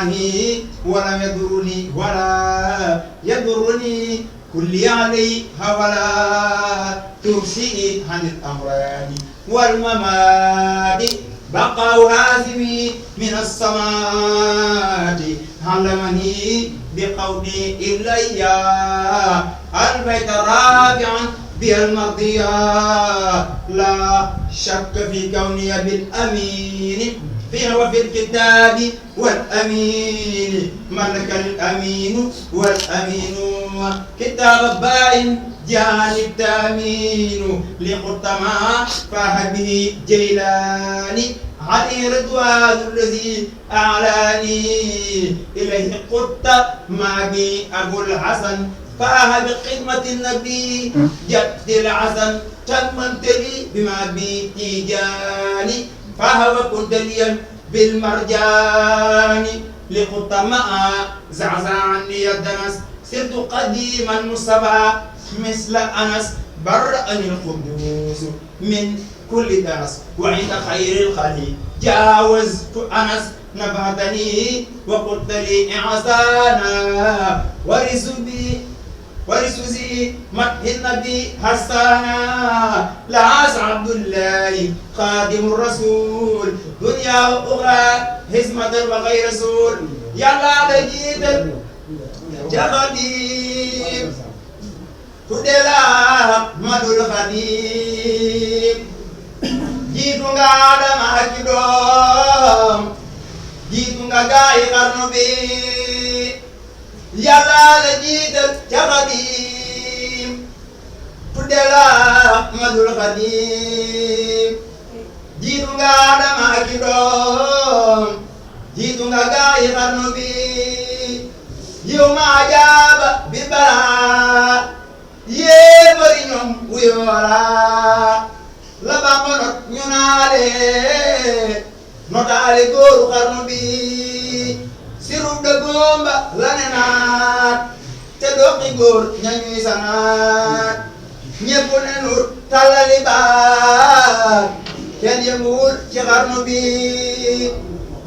عني ولم يضرني ولا يضرني كل عليها ولا ترشئ عن الأمراض والممات بقى هازمي من السماء علمني بقولي إلي البيت رابعا بالمرضية لا شك في كوني بالأمين وفي الكتاب والأمين ملك الأمين والأمين كتاب باين جانب تامين لقطما فهبه جيلاني علي رضوان الذي أعلاني إليه قلت ما بي أبو الحسن فأهب خدمة النبي جد الحسن تممت لي بما بي تيجاني فهو كنت لي بالمرجان لقلت ما زعزعني الدنس صرت قديما مصطفى مثل أنس برأني القدوس من كل دنس وعند خير الخليق جاوزت أنس نبهتني وقلت لي إعزانا ورسوزي مدح النبي حسانا لعاس عبد الله خادم الرسول دنيا أخرى حزمة وغير رسول يلا لجيت جغديم تدلا مدو الخديم جيتو غادا ماكدوم جيتو غاي قرنبي يلا لجيت جغديم تدلا مدو الخديم جيتو غادا ماكدوم جيتو غاي قرنبي يوم عجاب ببلا يمري ñoom ويولا لبا منot ñu naale notaale góoru xarnu bi sirub de gomba la ne naat te doqi góor ñañuy sanaat ñépp ne nur tallali baat kenn yënguwul ci xarnu bi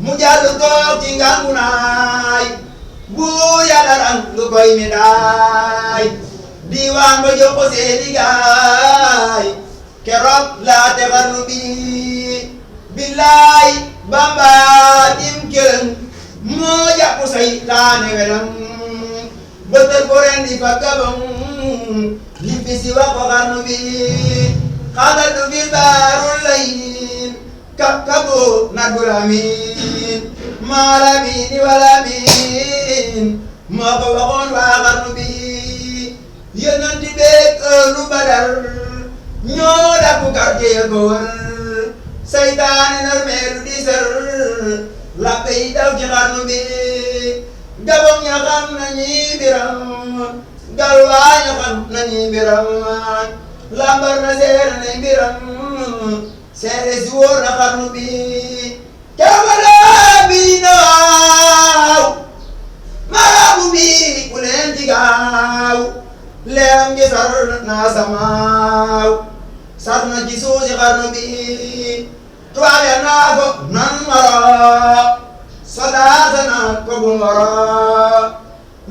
mu jàll toog ci ngangu naay bu yàlla rang lu koy mi daay diiwaan ba jox ko seeni gaay keroog laa te xarnu bi billaay Bamba dim këram moo jàpp saytaane welam bëtër ko ren di fa gabam li fi si wax ko xarnu bi xaaral du bil baarul layin kaboo nadul amin maalamin walamin moo ko waxoon waa xarnu bi yonanti beeg lu badar ñoo dakku quartier ko wër saytaane nar meelu di sër lappe yi daw ci xarnu bi gabon ña xam nañi biram galwaa ña xam nañi biram lambar na seer nañ biram seere si wóor na xarnu bi cabala bi naaw marabu bi ku leen ci gaaw leem gi sar naa samaaw sar na ci suusi xarnu bi tubaab ya naa ko nan mara sodaasa naa ko bu mara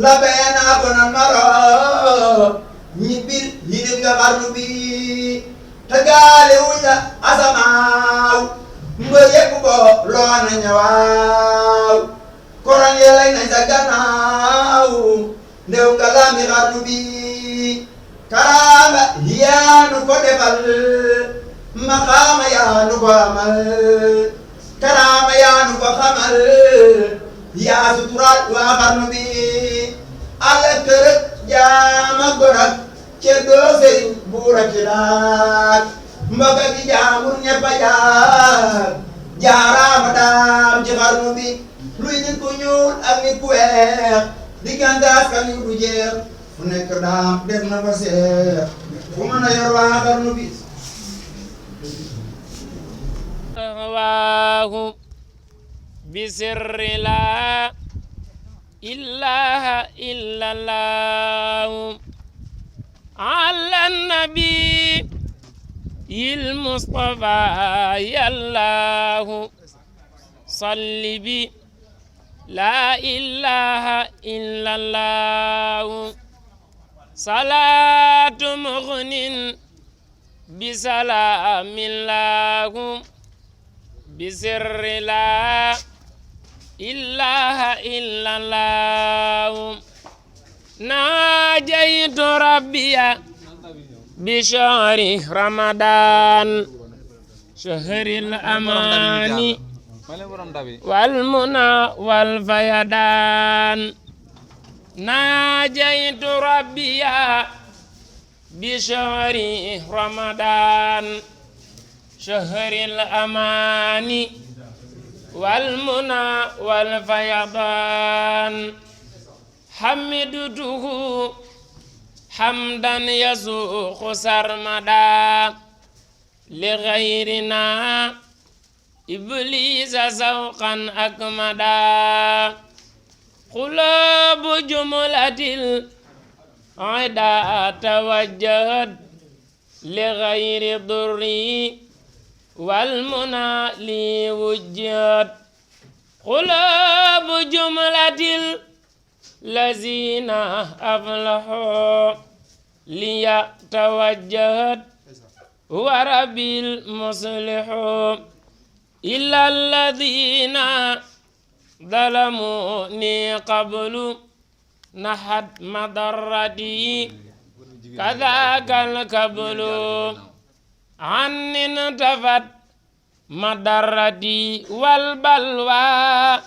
labee naa ko nan mara ñibbil yidib nga xarnu bi te gaale wuñ la asamaaw mbër yépp ko loo na ñëwaaw koran yelay nañ sa gannaaw ndew nga laami xarnu bi karaama yaanu ko defal maqaama yaanu ko amal karaama yaanu ko xamal yaa suturaat waa xarnu bi ala kërëg jaama gorak ceddoo sëriñ buura ci laat mbokka gi jaamur ñeppa jaar jaaraama daam ci xarnu bi luy nit ku ñuul ak nit ku weex diggante askan yu du jeex fu nekk daam def na fa seex fu mën a yor waa xarnu bi waahu bisirri la ilaha illallahu ala nabi il mustafa yallahu salli bi لا إله إلا الله صلاة مغن بسلام الله بسر لا إله إلا الله ناجيت ربي بشهر رمضان شهر الأمان والمنى والفيضان ناجيت ربي بشهر رمضان شهر الأمان والمنى والفيضان حمدته حمدا يسوق سرمدا لغيرنا إبليس سوقا أكمدا قلوب جملة العدا توجهت لغير ضري والمنى لي وجهت قلوب جملة الذين أفلحوا لي توجهت وربي المصلح إلا الذين ظلموني قبل نحت مضرتي كذاك الكبل عني انتفت مضرتي والبلوى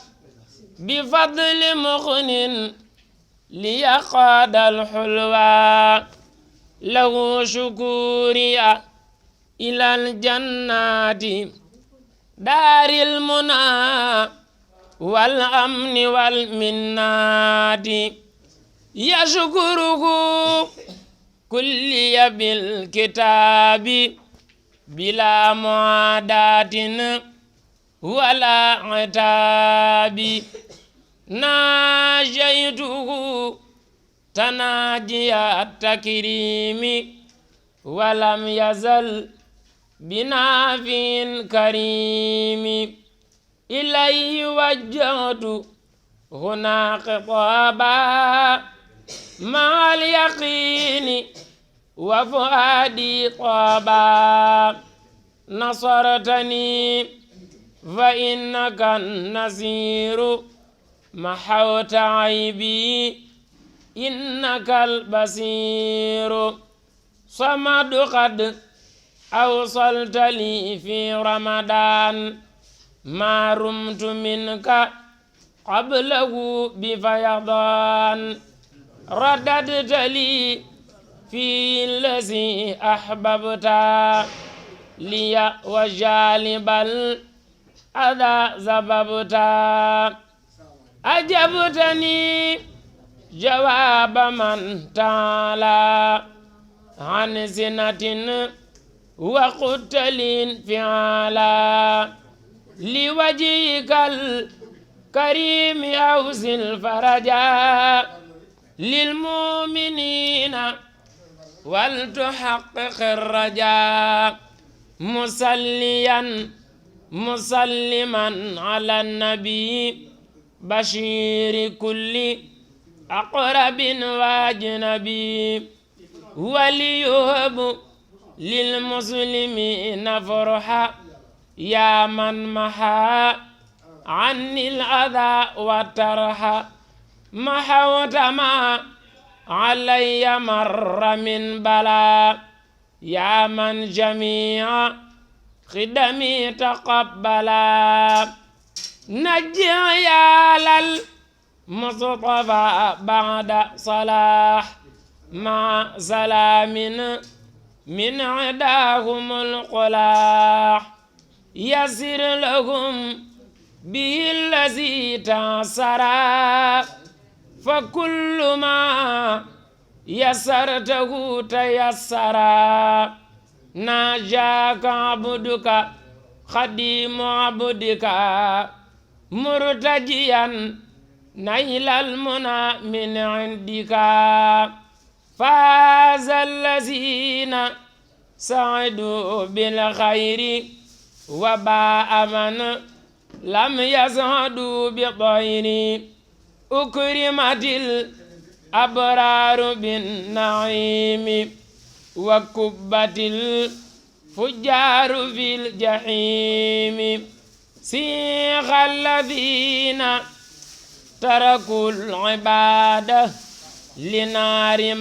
بفضل مغن ليقاد الحلوى له شكوري إلى الجنات دار المنى والأمن والمنات يشكره كل بالكتاب بلا معاداة ولا عتاب ناجيته تناجي التكريم ولم يزل بنافع كريم إليه وجهت هنا خطابا مع اليقين وفؤادي طابا نصرتني فإنك النصير محوت عيبي إنك البصير صمد قد أوصلت لي في رمضان ما رمت منك قبله بفيضان رددت لي في الذي أحببت لي وجالب الأذى زببت أجبتني جواب من تعالى عن زنة وقتل فعلا لوجهك الكريم أوزن الفرجا للمؤمنين ولتحقق الرجاء مسليا مسلما على النبي بشير كل أقرب واجنبي وليهب للمسلمين فرحا يا من محى عني الأذى والترح محوت ما علي مر من بلا يا من جميع خدمي تقبلا نجي يا للمصطفى بعد صلاح مع سلام من عداهم القلاح يسر لهم به الذي تعسرا فكل ما يسرته تيسرا ناجاك عبدك خديم عبدك مرتجيا نيل المنى من عندك فاز الذين سعدوا بالخير وباء من لم يسعدوا بطير أكرمت الأبرار بالنعيم وكبت الفجار في الجحيم سيغ الذين تركوا العبادة لنار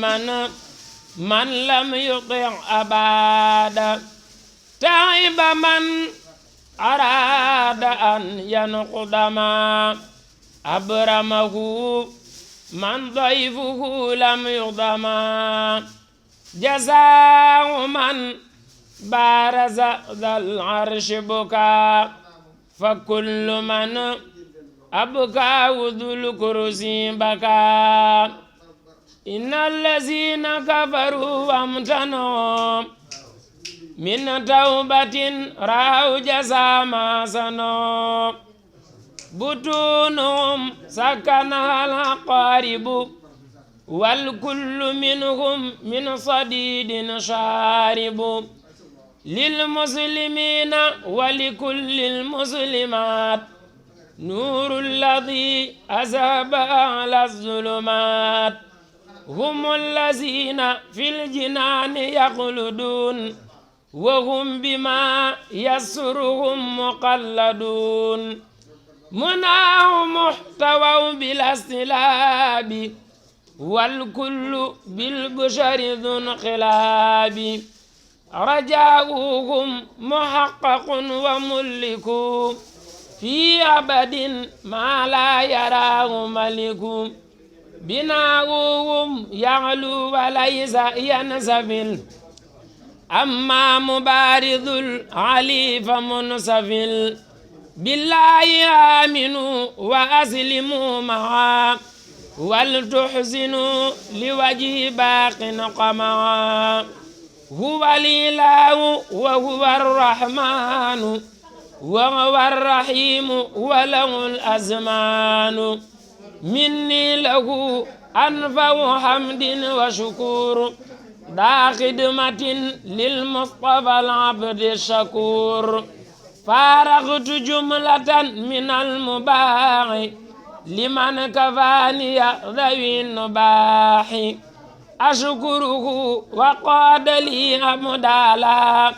من لم يطع أبادا تعب من أراد أن ينقض ما أبرمه من ضيفه لم يضما جزاء من بارز ذا العرش بكى فكل من أبكى ذو الكرسي بكى إن الذين كفروا وامتنوا من توبة رأوا جزاء ما صنعوا بطونهم سكنها الأقارب والكل منهم من صديد شارب للمسلمين ولكل المسلمات نور الذي أذهب أهل الظلمات هم الذين في الجنان يخلدون وهم بما يسرهم مقلدون مناه محتوى بلا استلاب والكل بالبشر ذو انقلاب رجاؤهم محقق وملك في أبد ما لا يراه ملك بناؤهم يعلو وليس ينسفل أما مبارز العلي فمنسفل بالله آمنوا وأسلموا معا ولتحسنوا لوجه باق قمعا هو الإله وهو الرحمن وهو الرحيم وله الأزمان مني له أنفع حمد وشكور دا خدمة للمصطفى العبد الشكور فارغت جملة من المباح لمن كفاني ذوي النباح أشكره وقاد لي أمدالا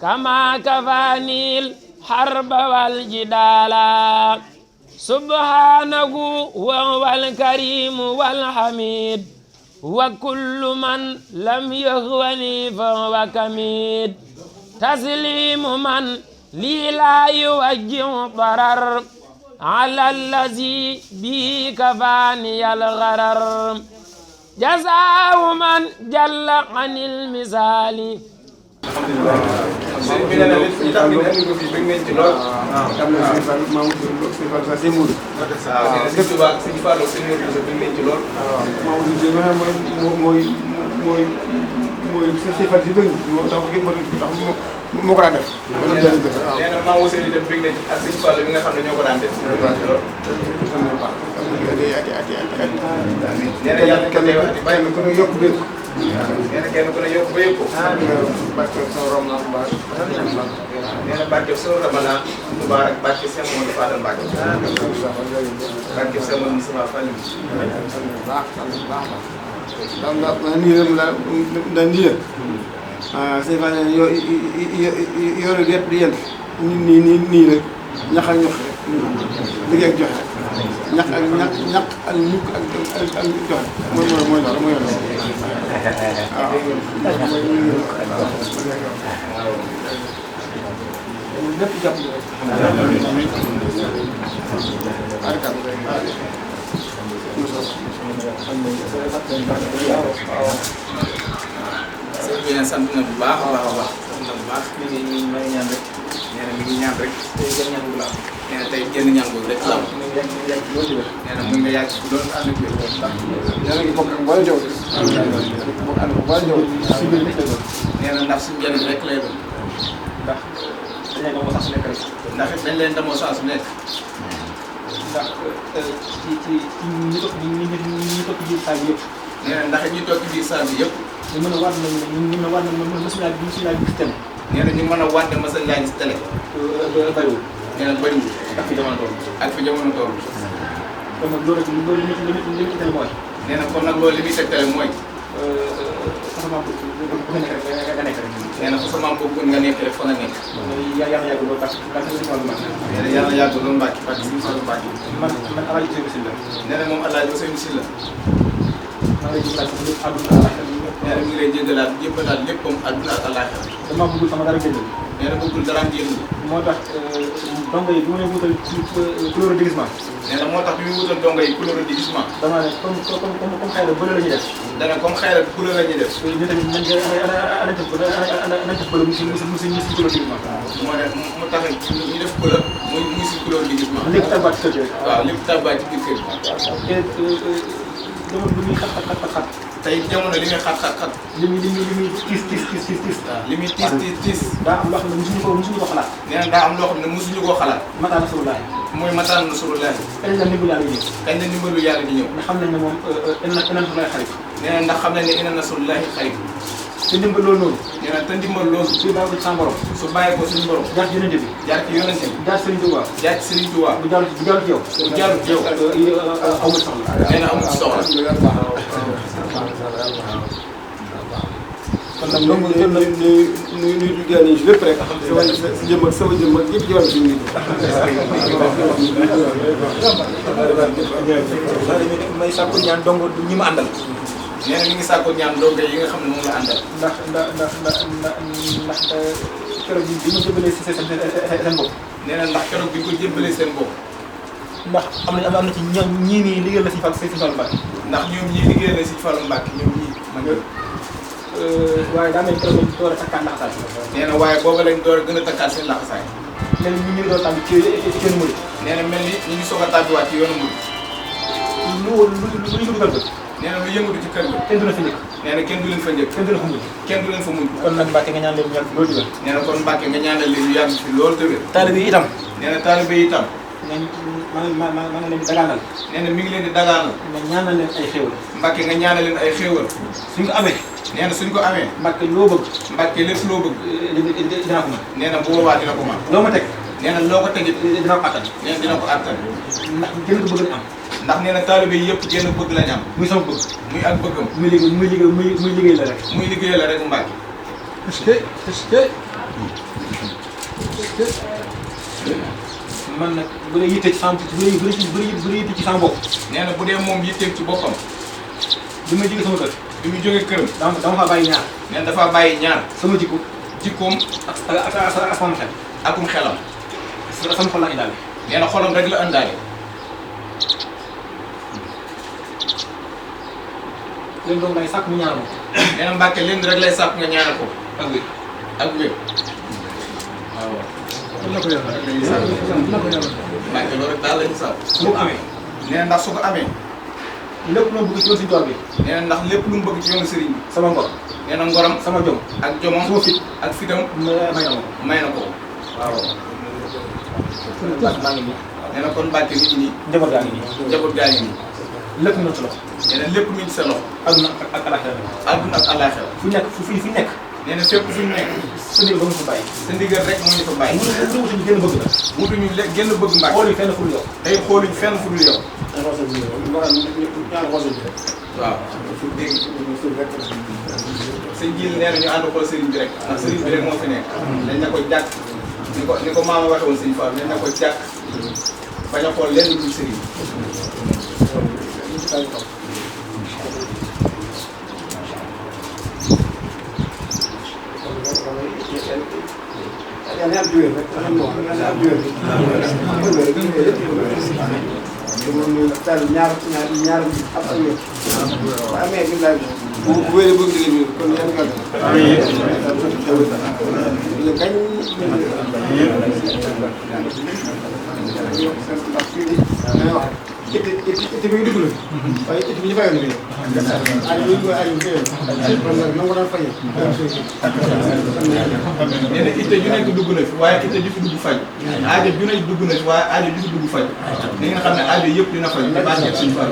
كما كفاني الحرب والجدال سبحانه وهو الكريم والحميد وكل من لم يهوني فهو كميد تسليم من لي لا يوجه ضرر على الذي به كفاني الغرر جزاء من جل عن المثال sëriñ bi nee na li tax ñu indi ko fii bëgg nañ ci lool. xam naa sëriñ Fall maa ngi tudd sëriñ Fall Sëriñ Mourou. waaw nee na sëriñ Touba ak sëriñ Fall ak sëriñ Mourou bëgg nañ ci lool. waaw maa ngi tudd mooy sëriñ Fall si bëgg moo tax moo ko daan def. nee na maa ngi sëriñ itam bëgg nañ ci ak sëriñ Fall bi nga xam ne ñoo ko daan def. nee na yàlla kenn ku ne yokk dégg. nee na kenn ku ne yokk ba yëg ko. barke sama Ramadan Mubarak. nee na barke sama Ramadan Mubarak barke Sëñ Modou Fadal Mbacke. barke Sëñ Modou Moustapha Fall. baax baax baax. nii la daal nii la. sëñ Fall yor gerte di yéen nii rek ñax ak ñox rek liggéey ak joxe ñax ak ñax ak ñukk ak joxe mooy loolu mooy loolu. lépp jàpp sëñ bi ne sant na bu baax a baax a baax sant na bu baax mi ngi ñaan rek nee na mi ngi ñaan rek nee na tey génn ñaan boobu rek la am nee na mën nga yàgg si loolu ànd ak yow nee na ngi bokk ak mboolem jaww bokk ànd ak mboolem jaww si biir nit la doon nee na ndax suñu njëriñ rek lay doon ndax dañ leen demoo saa su nekk rek ndax dañ leen demoo saa su nekk ndax ci ñi toog ci biir saal bi yëpp nee na ndax ñi toog ci biir saal bi yëpp ñu mën a waat nañ ñu mën a waat nañ mësuñu laa gis télé nee na ñu mën a waat ne mësuñu laa gis télé bëriwul nee na bëriwul ak fi jamono toll. ak fi jamono toll. kon nag loolu li muy tegtale mooy. nee na kon nag loolu li muy tegtale mooy. façon bu nga nekk rek nga nekk rek. nee na façon boobu nga nekk rek fa nga nekk. yàlla yàgg loolu parce que suñu Fallou Mbacke. nee na yàlla yàgg loolu Mbacke parce que suñu Fallou Mbacke. man Alaaji Ousseynou Sylla. nee na moom Alaaji Ousseynou Sylla. maa ngi lay jégalaat sama lépp àdduna ak àllaaxira. nee na mi ngi lay jégalaat jébbalaat léppam àdduna ak àllaaxira. damaa bëggul sama dara génn. nee na bëggul dara génn. moo tax dongo yi bu ma leen wutal ci couleur déguisement. nee na moo tax bi muy wutal dongo yi couleur déguisement. damaa ne comme xëy na bële la ñuy def. dana comme xëy na couleur la ñuy def. ñu tamit nañ def bële mu si couleur déguisement. moo ne mu tax ñu def couleur muy si couleur déguisement. lépp tàggaat ci kër gi rek. waaw lépp tàggaat ci biir kër gi. jamono bi muy xat. tey jamono li muy xat. li muy tiis. waaw li muy tiis. daa am loo xam ne mosuñu ko xalaat. nee na daa am loo xam ne mosuñu koo xalaat. mataan Rasulullah. mooy mataan Rasulullah. kañ la ndimbalu yàlla di ñëw. kañ la ndimbalu yàlla di ñëw. ndax xam nañ ne moom inna Nasrullahi xarib. nee na ndax xam nañ ne inna Nasrullahi xarib. te ndimbal loolu noonu. nee na te ndimbal loolu. su bàyyi ko ci sama borom. su bàyyi ko suñu borom. jaar ci yonente bi. jaar ci yonente bi. jaar ci Serigne Touba. jaar ci Serigne Touba. bu jaaru ci yow. bu jaaru ci yow. amul soxla. nee na amul soxla. kon nag donc jot na nuyu liggéey nañu si lépp rek sa wàllu sa jëm ak sama jëm ak yëpp ci wàllu suñu liggéey. may sàkku ñaan dong ñi ma àndal. nee na mi ngi sàkku ñaan dongo yi nga xam ne moom la àndal. ndax keroog bi ma jëbalee si seen bopp. nee na ndax keroog bi ñu ko jébbalee seen bopp. ndax am na ci ñii nii liggéeyal na si Fallou Mbacke. ndax ñoom ñii liggéeyal na si Fallou Mbacke ñoom ñii man waaye daa mel ni keroog lañ door a takkaat laxasaay. nee na waaye booba lañ door a gën a takkaat seen laxasaay. mel ni ñu ngi doon tàmbi ci yoonu Mouride. nee na mel ni ñu ngi soog a tàbbiwaat ci yoonu Mouride. lu ñu dugal ba. nee na lu yëngatu ci kër ga. kenn du la fi njëkk. nee na kenn du leen fa njëkk. kenn du la fa mujj. kenn du leen fa mujj. kon nag Mbacke nga ñaan leen ñu yàgg loolu dëgër. nee na kon Mbacke nga ñaanal leen ñu yàgg fi loolu dëgër. taalibe yi itam. nee na taalibe yi itam. maa ngi leen di dagaanal. nee na mi ngi leen di dagaanal. nga ñaanal leen ay xéewal. Mbacke nga ñaanal leen ay xéewal. suñ ko amee. nee na suñ ko amee. Mbacke loo bëgg. Mbacke lépp loo bëgg. dinaa ko mën. nee na bu boobaa dina ko mën. loo ma teg. nee na loo ko tegit. dina ko attan. nee na dina ko attan. ndax gën ko bëgg am. ndax nee na taalibe yi yëpp génn bëgg lañ am. muy sama bëgg. muy ak bëggam. muy liggéey la rek. muy liggéey la rek Mbacke. man nag bu dee yitte ci sama yitte ci sama bopp. nee na bu dee moom yitteem ci boppam. bi ma jógee sama kër. bi mu jógee këram. dama faa bàyyi ñaar. nee na dafa bàyyi ñaar. sama jikko. jikkoom. ak sama xel. akum xelam. sama xol la indaale. nee na xolam rek la ëndaale. leen doom lay sàkk mu ñaanal ko. nee na Mbacke leen rek lay sàkk nga ñaanal ko. ak wér. ak wér. waaw. dina ko yor Mbacke loolu rek daal la ñu sàkk. su ko amee. nee na ndax su ko amee. lépp loo bëgg ci yoon si tool bi. nee na ndax lépp lu mu bëgg ci yoonu sëriñ bi. sama ngor. nee na ngoram. sama jom. ak jomam. sama fit. ak fitam. may na may na ko. ko. waaw. maa ngi nii. nee na kon Mbacke mi ngi nii. njaboot gaa ngi nii. njaboot gaa ngi nii. lépp mu ci loxo. nee na lépp mi ngi sa loxo. àdduna ak alaxira. àdduna ak àllaaxira. fu nekk fu nekk. nee na fépp fu ñu nekk. sa ndigal ba mu fa bàyyi. sa ndigal rek moo ñu fa bàyyi. wutuñu génn bëgg la. wutuñu génn bëgg Mbacke. xooluñu fenn fu dul yow. day xooluñ fenn fu dul yow. waaw. dégg sëñ Jil nee na ñu ànd xool sëriñ bi rek. ndax sëriñ bi rek moo fi nekk. dañ na ko jàkk. ni ko maama waxee woon sëñ Fall dañ na ko jàkk. bañ a xool lenn dul sëriñ. bu wéeree bëgg liggéey bi kon yan gàtt. été bi dugg la waaye été bi ñu fayoon bi aji bi aji bi kon nag nangu daan fay nee na itte ju nekk dugg na fi waaye itte ju fi dugg faj. aajo ju nekk dugg na fi waaye aajo ju fi dugg faj. ni nga xam ne aajo yëpp dina faj te baax na suñu faj.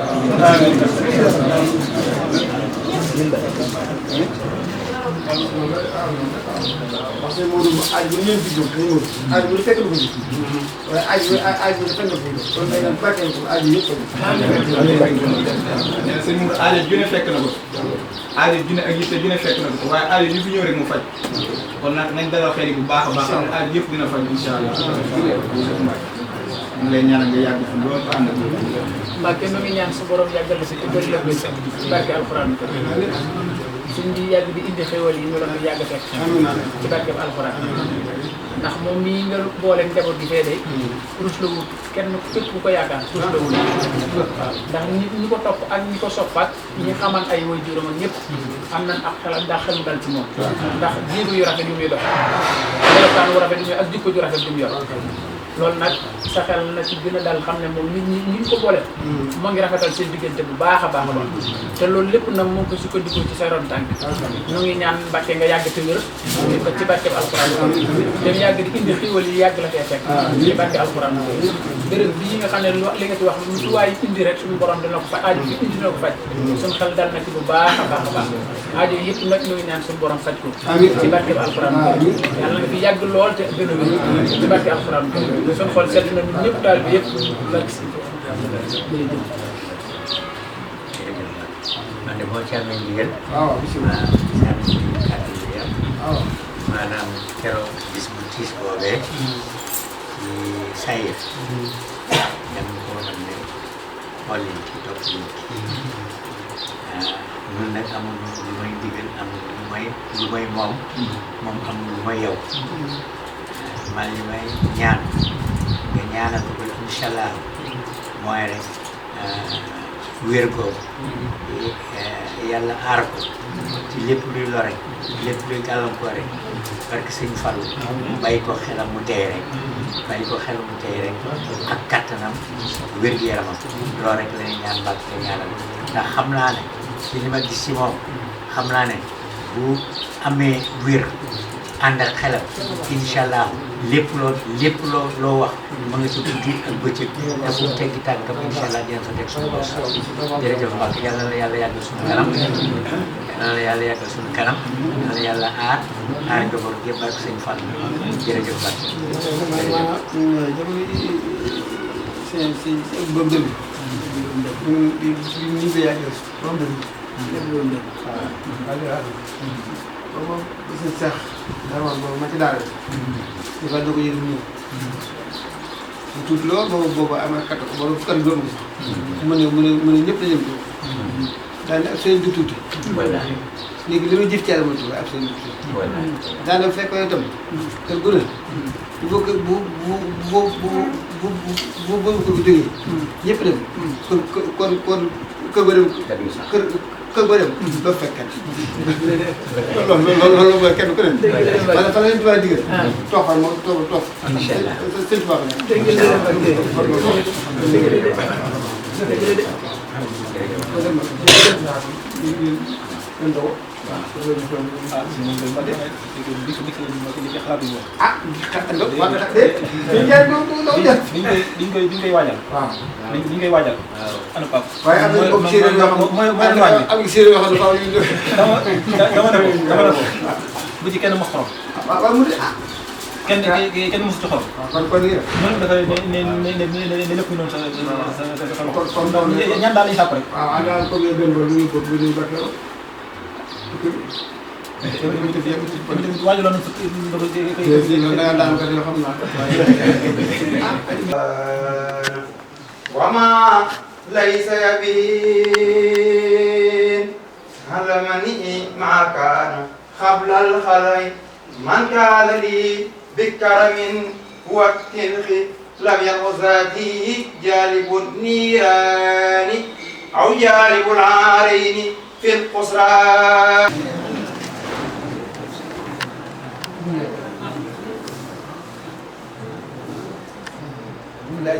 parce que Modou aaj bu ñëw juddoo dañu Modou aaj bu fekk lu ko gis waaye aaj bu fekk lu ko gis kon day naan barkeel ko aaj yëpp ko sëñ Mourou aajo ju ne fekk na ko aajo ju ne ak yitte ju ne fekk na ko waaye aajo yu fi ñëw rek mu faj kon nag nañ dalal xel yi bu baax a baax xam ne aajo yëpp dina faj incha allah ñu ngi lay ñaanal nga yàgg fi loolu ànd ak Mbacke mi ngi ñaan su borom yàggal la si te bëri la ko si barke alxuraan suñ di yàgg di indi xéwal yi ñu la ko yàgg fekk ci barke alxuraan ndax moom mii nga boole njaboot gi fee de rus la wut kenn képp ku ko yaakaar rus la wut waaw ndax ñi ko topp ak ñi ko soppaat ñi xaman ay way juróom ak ñëpp am nañ ak xelam ndax xel mu dal ci moom ndax jiitu yu rafet yu muy dox melokaan wu rafet yu muy ak jikko ju rafet yu mu yor loolu nag sa xel na ci gën a dal xam ne moom nit ñi ko boole moo ngi rafetal seen diggante bu baax a baax a baax te loolu lépp nag moo ko sukkandikoo ci sa ron tànk ñu ngi ñaan Mbàkke nga yàgg te wér ba ci barke alxuraan dem yàgg di indi xiiwal yi yàgg la fee fekk ci barke alxuraan béréb bii nga xam ne li nga ci wax lu waay indi rek suñu borom dina ko faj aajo fi indi dina ko faj suñu xel dal na ci bu baax a baax a baax aajo yëpp nag ñu ngi ñaan suñu borom faj ko ci barke alxuraan yàlla nga fi yàgg lool te gën a wér ci barke alxuraan suñu xol sedd na ñun ñëpp daal bi yëpp barke si man de boo ci amee ndigal. waaw bisimilah. waaw maanaam keroog bis bu tiis boobee. ci sayir. dem ko nag ne xool yi ci topp yi. ñun nag amuñu lu may ndigal amuñu lu may moom. moom amul lu may yow. man li may ñaan nga ñaanal ko ba incha allah mooy rek. wér ko yàlla aar ko ci lépp luy lore lépp luy gàllankoore parce que sëñ Fallou bàyyi ko xelam mu tey rek ak kattanam wér-gu-yaramam loolu rek la ñuy ñaan Mbàkke te ñaanal ndax xam naa ne ci li ma gis ci moom xam naa ne bu amee wér ànd ak xelam incha allah lépp loo wax ma nga ci guddi ak bëccëg te fu mu teggi tànkam incha allah dina fa teg suñu bopp jërëjëf Mbacke yàlla na yàlla yàggal suñu kanam yàlla na yàlla yàggal suñu kanam yàlla na yàlla aar njaboot yëpp ak sëñ Fall jërëjëf Mbacke. si boobu dëgg ñu ngi yaakaar boobu dëgg lépp loolu dëgg waaw boobu gis sax dara wax boobu ma ci daara di fa doog a yëg ñëw mu tuuti lool boobu am na kat boobu fu kat doon gis mu ne ñëpp dañu ko daane ak seen du tuuti léegi li muy jëf ci yàlla mooy tuuti ak seen du tuuti daane bu fekkoon itam kër gu ne bu ko jógee ñëpp dem kon kër ba dem kër ba dem doo fekkat loolu mooy kenn ku ne wala fa la leen tubaab digal toog moom toog incha allah sëñ tubaab diñ koy waajal. waaw diñ koy waajal. ana Pape. waaye am na boobu séeréer yoo xam ne mooy waaj bi am na séeréer yoo xam ne faaw ñu dama ne ko bu ci kenn mos xorom. waaw mu de kenn mosu ci xorom. kon nii rek. noonu dafay ne lépp noonu sa kon ñaan daal lañu sàpp rek. waaw ànd ak comme benn bopp bu ñuy bopp bu ñuy barkeel. waajaloon na daan ko xam naa. وما ليس يبين علمني ما كان قبل الخلق من كان لي بكرم والتلخ لم يكن ذاتي جالب النيران أو جالب العارين في القصران. لا